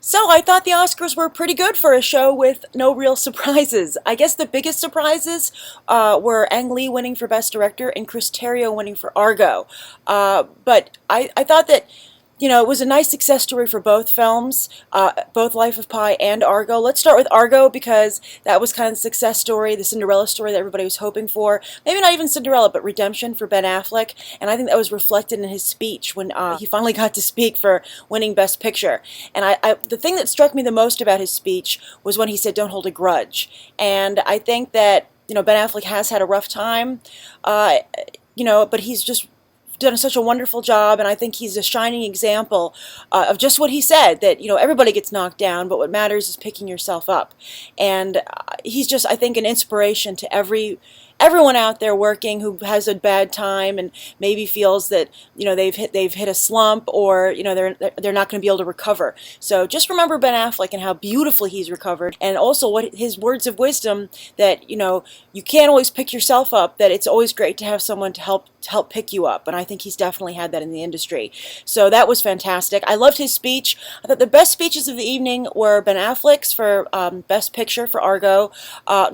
So I thought the Oscars were pretty good for a show with no real surprises. I guess the biggest surprises were Ang Lee winning for Best Director and Chris Terrio winning for Argo. But I thought that, it was a nice success story for both films, both Life of Pi and Argo. Let's start with Argo because that was kind of the success story, the Cinderella story that everybody was hoping for. Maybe not even Cinderella, but redemption for Ben Affleck. And I think that was reflected in his speech when he finally got to speak for winning Best Picture. And the thing that struck me the most about his speech was when he said, "Don't hold a grudge." And I think that, Ben Affleck has had a rough time, but he's just done such a wonderful job, and I think he's a shining example of just what he said, that everybody gets knocked down, but what matters is picking yourself up. And he's just, I think, an inspiration to everyone out there working who has a bad time and maybe feels that they've hit a slump, or they're not going to be able to recover. So just remember Ben Affleck and how beautifully he's recovered, and also what his words of wisdom, that you can't always pick yourself up, that it's always great to have someone to help pick you up. And I think he's definitely had that in the industry. So that was fantastic. I loved his speech. I thought the best speeches of the evening were Ben Affleck's for Best Picture for Argo,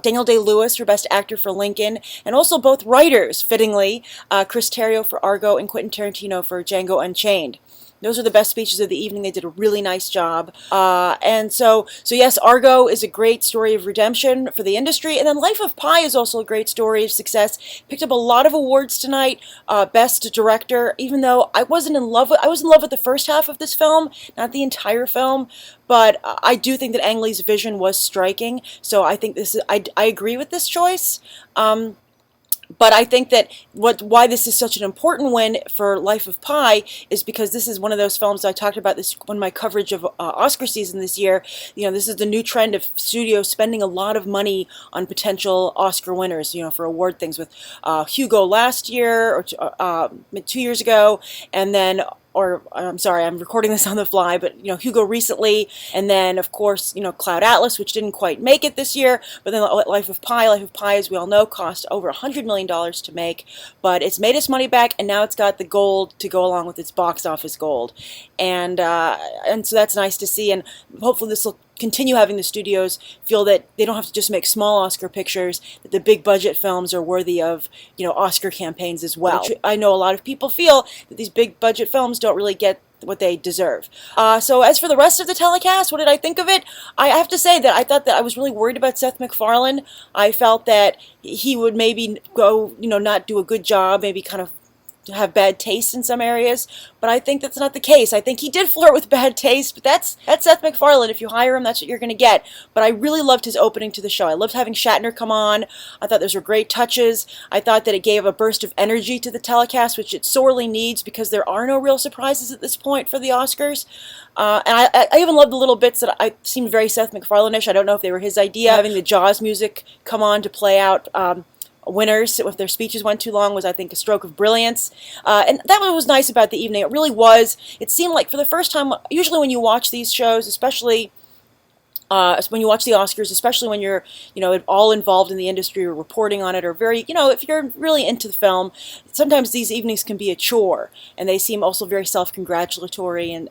Daniel Day-Lewis for Best Actor for Lincoln, and also both writers, fittingly, Chris Terrio for Argo and Quentin Tarantino for Django Unchained. Those are the best speeches of the evening. They did a really nice job. And so yes, Argo is a great story of redemption for the industry. And then Life of Pi is also a great story of success. Picked up a lot of awards tonight. Best Director, even though I was in love with the first half of this film, not the entire film. But I do think that Ang Lee's vision was striking. So I think I agree with this choice. But I think that why this is such an important win for Life of Pi is because this is one of those films, I talked about this when my coverage of Oscar season this year. This is the new trend of studios spending a lot of money on potential Oscar winners, for award things, with Hugo last year, or 2 years ago, and then, or I'm sorry, I'm recording this on the fly, but Hugo recently, and then of course Cloud Atlas, which didn't quite make it this year, but then Life of Pi, as we all know, cost over $100 million to make, but it's made its money back, and now it's got the gold to go along with its box office gold, and so that's nice to see, and hopefully this will continue having the studios feel that they don't have to just make small Oscar pictures, that the big budget films are worthy of Oscar campaigns as well. Which I know a lot of people feel that these big budget films don't really get what they deserve. So as for the rest of the telecast, what did I think of it? I have to say that I thought that I was really worried about Seth MacFarlane. I felt that he would maybe go, not do a good job, maybe kind of to have bad taste in some areas, but I think that's not the case. I think he did flirt with bad taste, but that's Seth MacFarlane. If you hire him, that's what you're going to get. But I really loved his opening to the show. I loved having Shatner come on. I thought those were great touches. I thought that it gave a burst of energy to the telecast, which it sorely needs because there are no real surprises at this point for the Oscars. And I even loved the little bits that I seemed very Seth MacFarlane-ish. I don't know if they were his idea. Having the Jaws music come on to play out winners, if their speeches went too long, was, I think, a stroke of brilliance. And that was nice about the evening. It really was. It seemed like for the first time, usually when you watch these shows, especially when you watch the Oscars, especially when you're, all involved in the industry or reporting on it, or very, if you're really into the film, sometimes these evenings can be a chore, and they seem also very self-congratulatory, and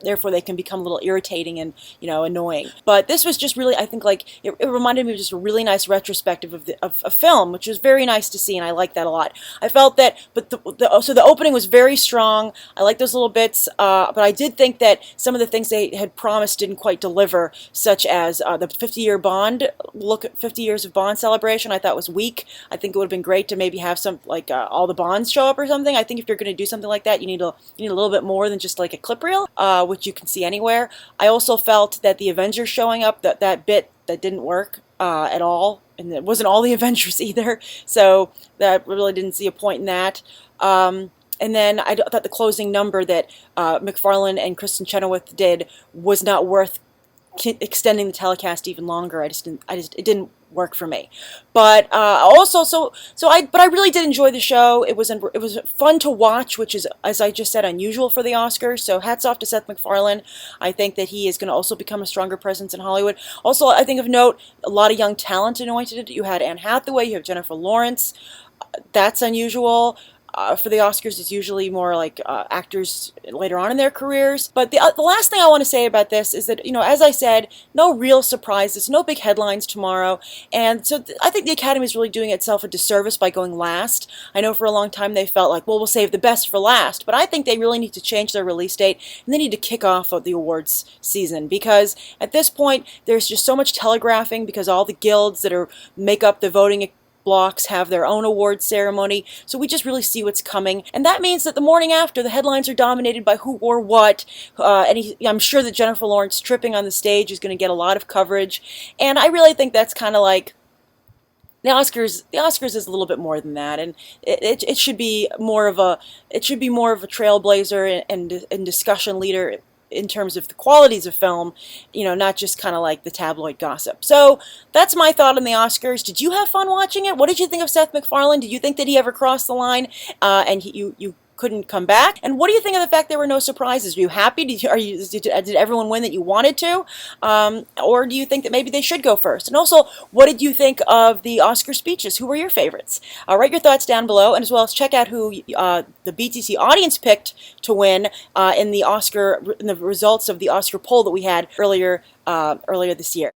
therefore they can become a little irritating and, annoying. But this was just really, I think, it reminded me of just a really nice retrospective of a film, which was very nice to see, and I liked that a lot. I felt that, so the opening was very strong. I liked those little bits, but I did think that some of the things they had promised didn't quite deliver, such as the 50-year Bond, 50 years of Bond celebration. I thought was weak. I think it would have been great to maybe have some, all the Bonds show up or something. I think if you're going to do something like that, you need a little bit more than just like a clip reel, which you can see anywhere. I also felt that the Avengers showing up, that bit that didn't work at all, and it wasn't all the Avengers either, so that really didn't see a point in that. And then I thought the closing number that MacFarlane and Kristen Chenoweth did was not worth extending the telecast even longer. It didn't work for me. But but I really did enjoy the show. It was fun to watch, which is, as I just said, unusual for the Oscars. So hats off to Seth MacFarlane. I think that he is going to also become a stronger presence in Hollywood. Also, I think of note, a lot of young talent anointed. You had Anne Hathaway, you have Jennifer Lawrence. That's unusual. for the Oscars is usually more like actors later on in their careers. But the last thing I want to say about this is that, as I said, no real surprises, no big headlines tomorrow. And so I think the Academy is really doing itself a disservice by going last. I know for a long time they felt like, well, we'll save the best for last. But I think they really need to change their release date, and they need to kick off the awards season, because at this point there's just so much telegraphing, because all the guilds that make up the voting blocks have their own awards ceremony, so we just really see what's coming. And that means that the morning after, the headlines are dominated by who wore what, I'm sure that Jennifer Lawrence tripping on the stage is going to get a lot of coverage, and I really think that's kind of like the Oscars. The Oscars is a little bit more than that, and it should be more of a trailblazer and discussion leader in terms of the qualities of film, not just kind of like the tabloid gossip. So that's my thought on the Oscars. Did you have fun watching it? What did you think of Seth MacFarlane? Did you think that he ever crossed the line and you couldn't come back? And what do you think of the fact there were no surprises? Are you happy? Did everyone win that you wanted to? Or do you think that maybe they should go first? And also, what did you think of the Oscar speeches? Who were your favorites? Write your thoughts down below, and as well as check out who the BTC audience picked to win in the results of the Oscar poll that we had earlier this year.